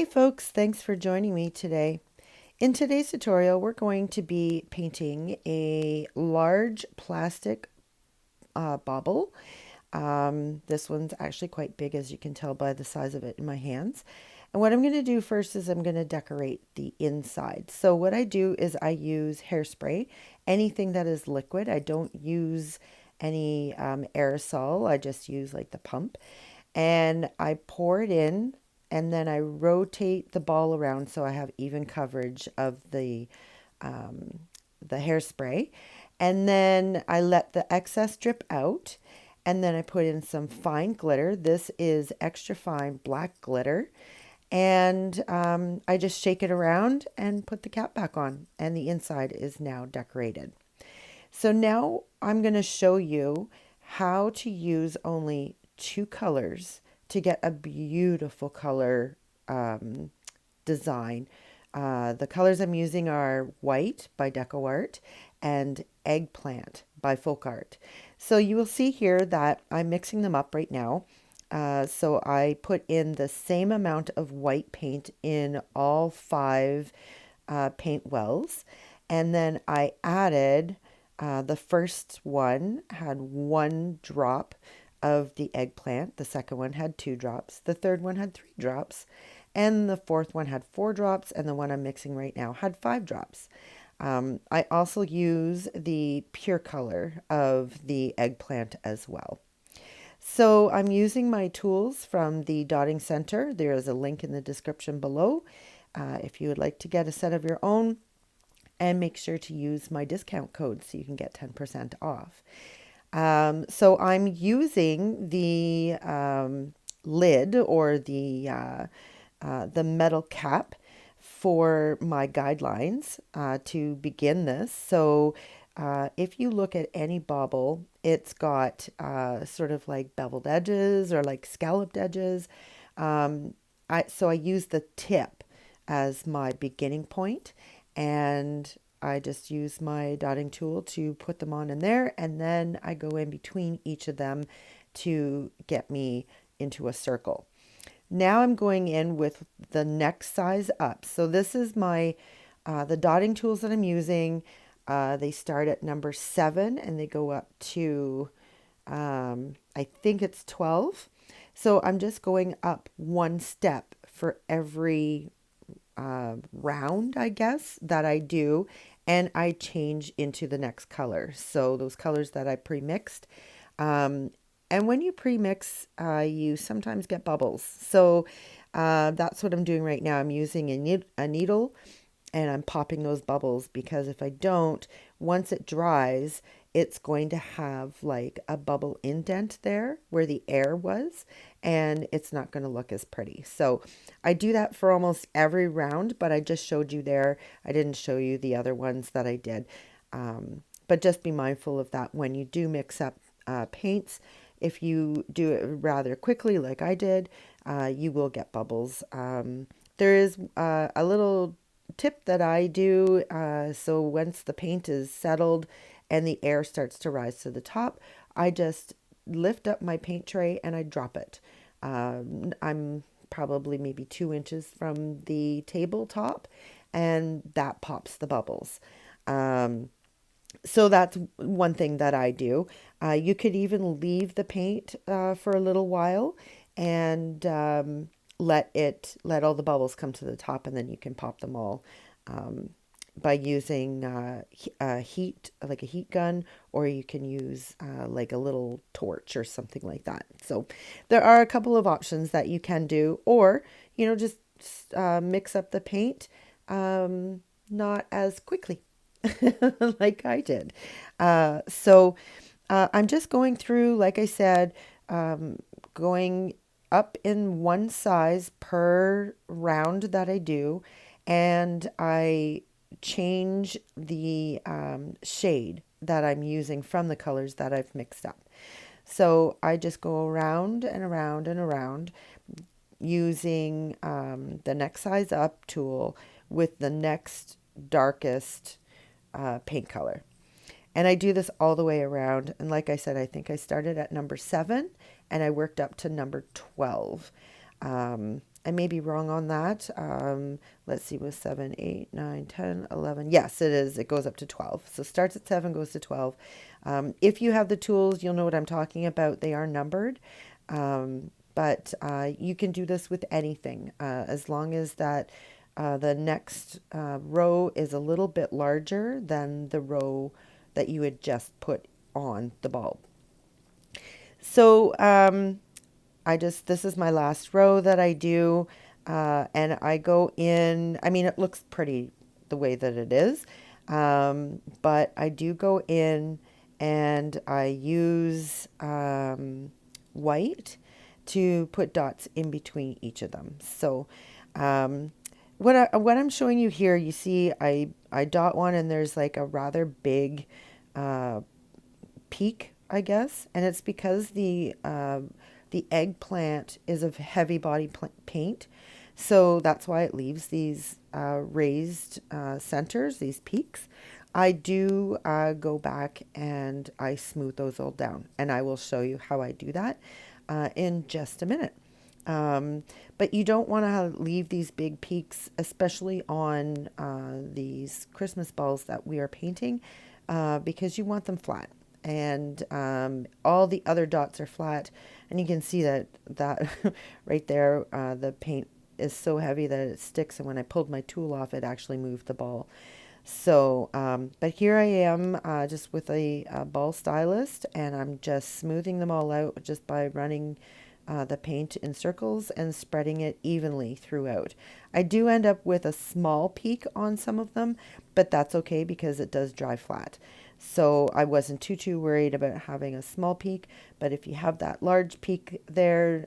folks, thanks for joining me today. In today's tutorial, we're going to be painting a large plastic bauble. This one's actually quite big, as you can tell by the size of it in my hands. And what I'm going to do first is I'm going to decorate the inside. So what I do is I use hairspray, anything that is liquid. I don't use any aerosol. I just use like the pump. And I pour it in, and then I rotate the ball around so I have even coverage of the hairspray. And then I let the excess drip out, and then I put in some fine glitter. This is extra fine black glitter. And I just shake it around and put the cap back on, and the inside is now decorated. So now I'm going to show you how to use only two colors to get a beautiful color design. The colors I'm using are white by DecoArt and Eggplant by FolkArt. So you will see here that I'm mixing them up right now. So I put in the same amount of white paint in all five paint wells. And then I added, the first one had 1 drop of the eggplant. The second one had 2 drops. The third one had 3 drops. And the fourth one had 4 drops. And the one I'm mixing right now had 5 drops. I also use the pure color of the eggplant as well. So I'm using my tools from the Ditting Center. There is a link in the description below if you would like to get a set of your own. And make sure to use my discount code so you can get 10% off. So I'm using the lid, or the metal cap for my guidelines to begin this. So if you look at any bauble, it's got sort of like beveled edges or like scalloped edges. So I use the tip as my beginning point, and I just use my dotting tool to put them on in there, and then I go in between each of them to get me into a circle. Now I'm going in with the next size up. So this is my the dotting tools that I'm using. They start at number 7 and they go up to I think it's 12. So I'm just going up 1 step for every round, I guess, that I do, and I change into the next color. So those colors that I pre-mixed. And when you pre-mix, you sometimes get bubbles. So that's what I'm doing right now. I'm using a needle, and I'm popping those bubbles, because if I don't, once it dries, it's going to have like a bubble indent there where the air was, and it's not going to look as pretty. So I do that for almost every round, but I just showed you there. I didn't show you the other ones that I did. But just be mindful of that when you do mix up paints. If you do it rather quickly like I did, you will get bubbles. There is a little tip that I do. So once the paint is settled and the air starts to rise to the top, I just lift up my paint tray and I drop it. I'm probably maybe 2 inches from the tabletop, and that pops the bubbles. So that's one thing that I do. You could even leave the paint for a little while and let all the bubbles come to the top, and then you can pop them all by using heat, like a heat gun, or you can use like a little torch or something like that. So there are a couple of options that you can do, or just mix up the paint not as quickly like I did. So I'm just going through, like I said, going up in 1 size per round that I do, and I change the shade that I'm using from the colors that I've mixed up. So I just go around and around and around using the next size up tool with the next darkest paint color. And I do this all the way around. And like I said, I think I started at number 7 and I worked up to number 12. And I may be wrong on that. Let's see, with 7, 8, 9, 10, 11. Yes, it is. It goes up to 12. So starts at 7, goes to 12. If you have the tools, you'll know what I'm talking about. They are numbered. But you can do this with anything as long as that the next row is a little bit larger than the row that you had just put on the bulb. So this is my last row that I do, and I go in, I mean, it looks pretty the way that it is, but I do go in and I use white to put dots in between each of them. So what I'm showing you here, you see I dot one and there's like a rather big peak, I guess, and it's because the eggplant is of heavy body paint, so that's why it leaves these raised centers, these peaks. I do go back and I smooth those all down, and I will show you how I do that in just a minute. But you don't want to leave these big peaks, especially on these Christmas balls that we are painting, because you want them flat. And all the other dots are flat, and you can see that right there, the paint is so heavy that it sticks, and when I pulled my tool off, it actually moved the ball. So, but here I am just with a ball stylist, and I'm just smoothing them all out just by running the paint in circles and spreading it evenly throughout. I do end up with a small peak on some of them, but that's okay because it does dry flat. So I wasn't too worried about having a small peak, but if you have that large peak there,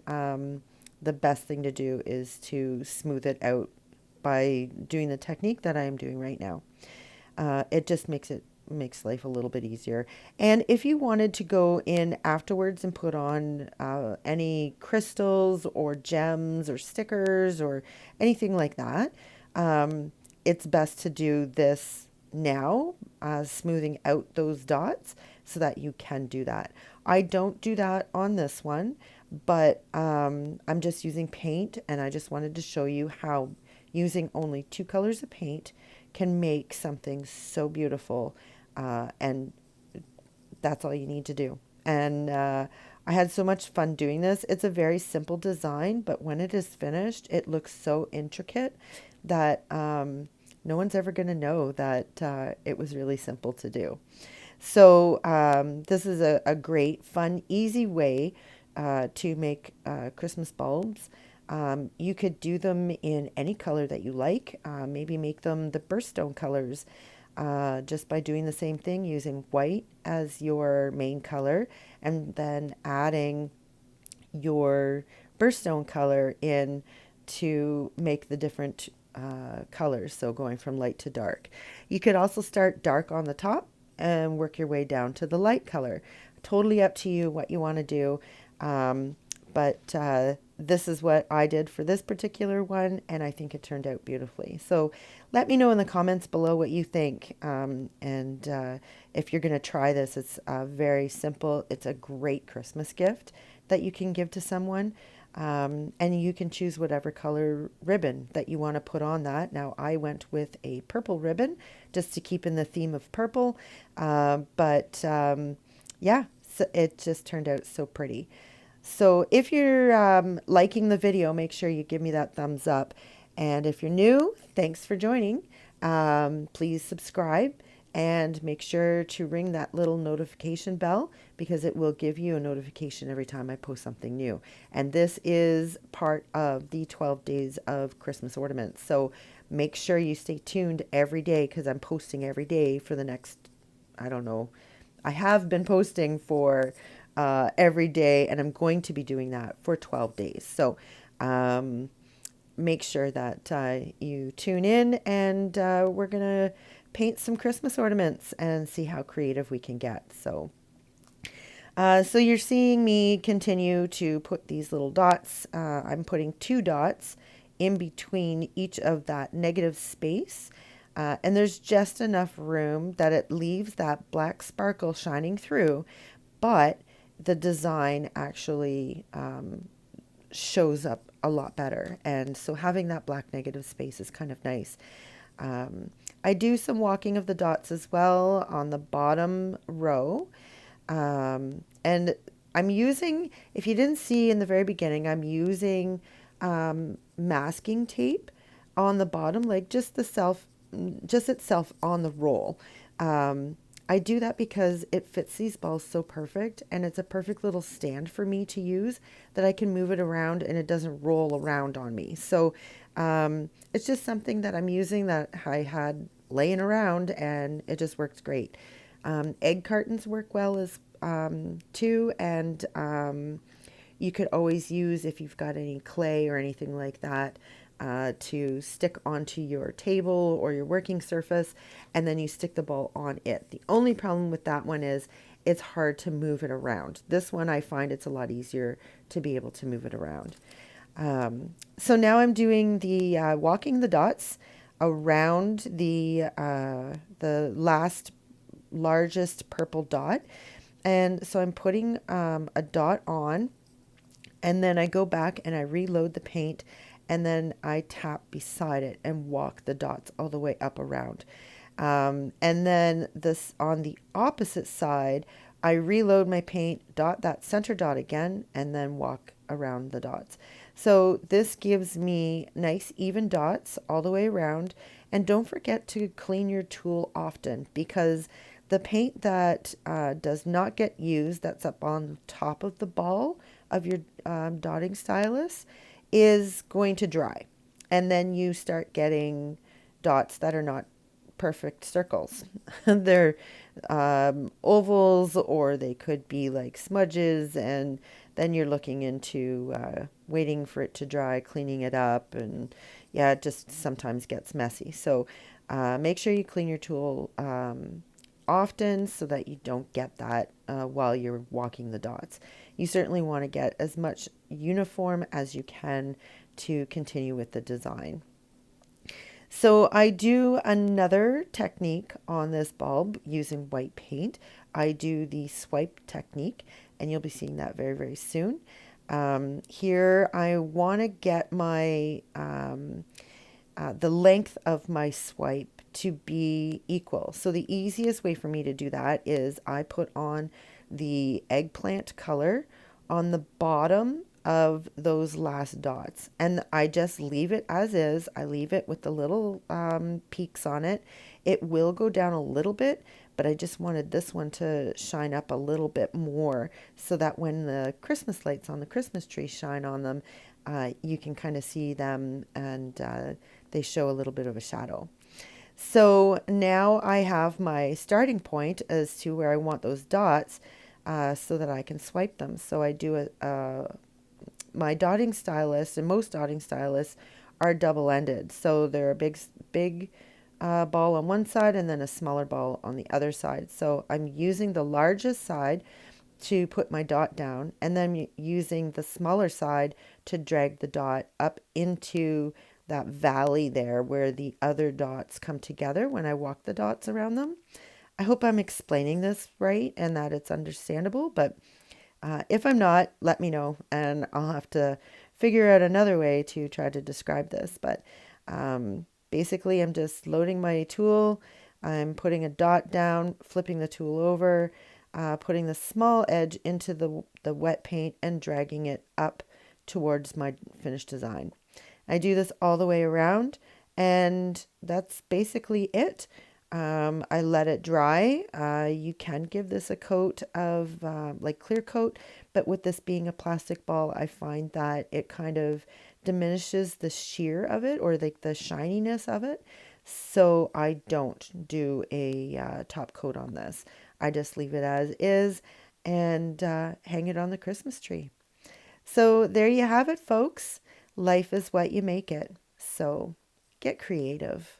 the best thing to do is to smooth it out by doing the technique that I am doing right now. It just makes life a little bit easier. And if you wanted to go in afterwards and put on any crystals or gems or stickers or anything like that, it's best to do this now, smoothing out those dots so that you can do that. I don't do that on this one, but I'm just using paint, and I just wanted to show you how using only 2 colors of paint can make something so beautiful, and that's all you need to do. And I had so much fun doing this. It's a very simple design, but when it is finished, it looks so intricate that no one's ever going to know that it was really simple to do. So this is a great, fun, easy way to make Christmas bulbs. You could do them in any color that you like. Maybe make them the birthstone colors just by doing the same thing, using white as your main color and then adding your birthstone color in to make the different colors, so going from light to dark. You could also start dark on the top and work your way down to the light color. Totally up to you what you want to do, but this is what I did for this particular one, and I think it turned out beautifully. So let me know in the comments below what you think, and if you're going to try this. It's very simple. It's a great Christmas gift that you can give to someone. And you can choose whatever color ribbon that you want to put on that. Now I went with a purple ribbon just to keep in the theme of purple. Yeah, so it just turned out so pretty. So if you're liking the video, make sure you give me that thumbs up. And if you're new, thanks for joining. Please subscribe. And make sure to ring that little notification bell because it will give you a notification every time I post something new. And this is part of the 12 days of Christmas ornaments. So make sure you stay tuned every day because I'm posting every day for the next, I don't know, I have been posting for every day, and I'm going to be doing that for 12 days. So make sure that you tune in, and we're going to paint some Christmas ornaments and see how creative we can get. So you're seeing me continue to put these little dots. I'm putting 2 dots in between each of that negative space. And there's just enough room that it leaves that black sparkle shining through, but the design actually shows up a lot better. And so having that black negative space is kind of nice. I do some walking of the dots as well on the bottom row. And I'm using, if you didn't see in the very beginning, I'm using masking tape on the bottom, like just itself on the roll. I do that because it fits these balls so perfect, and it's a perfect little stand for me to use that I can move it around and it doesn't roll around on me. So it's just something that I'm using that I had laying around, and it just works great. Egg cartons work well as too, and you could always use, if you've got any clay or anything like that, to stick onto your table or your working surface, and then you stick the ball on it. The only problem with that one is it's hard to move it around. This one, I find it's a lot easier to be able to move it around. So now I'm doing the walking the dots around the last largest purple dot. And so I'm putting a dot on, and then I go back and I reload the paint, and then I tap beside it and walk the dots all the way up around. And then this on the opposite side, I reload my paint, dot that center dot again, and then walk around the dots. So this gives me nice even dots all the way around. And don't forget to clean your tool often, because the paint that does not get used, that's up on top of the ball of your dotting stylus, is going to dry. And then you start getting dots that are not perfect circles. They're ovals, or they could be like smudges, and then you're looking into waiting for it to dry, cleaning it up, and yeah, it just sometimes gets messy. So make sure you clean your tool often so that you don't get that while you're walking the dots. You certainly want to get as much uniform as you can to continue with the design. So I do another technique on this bulb using white paint. I do the swipe technique, and you'll be seeing that very, very soon. Here I want to get my the length of my swipe to be equal. So the easiest way for me to do that is I put on the eggplant color on the bottom of those last dots, and I just leave it as is. I leave it with the little peaks on it. It will go down a little bit, but I just wanted this one to shine up a little bit more so that when the Christmas lights on the Christmas tree shine on them, you can kind of see them, and they show a little bit of a shadow. So now I have my starting point as to where I want those dots, so that I can swipe them. So I do my dotting stylus, and most dotting styluses are double-ended. So they're a big ball on one side and then a smaller ball on the other side. So I'm using the largest side to put my dot down, and then using the smaller side to drag the dot up into that valley there where the other dots come together when I walk the dots around them. I hope I'm explaining this right and that it's understandable, but if I'm not, let me know, and I'll have to figure out another way to try to describe this. But basically, I'm just loading my tool. I'm putting a dot down, flipping the tool over, putting the small edge into the wet paint and dragging it up towards my finished design. I do this all the way around, and that's basically it. I let it dry. You can give this a coat of like clear coat, but with this being a plastic ball, I find that it kind of diminishes the sheer of it, or like the shininess of it. So I don't do a top coat on this. I just leave it as is and hang it on the Christmas tree. So there you have it, folks. Life is what you make it. So get creative.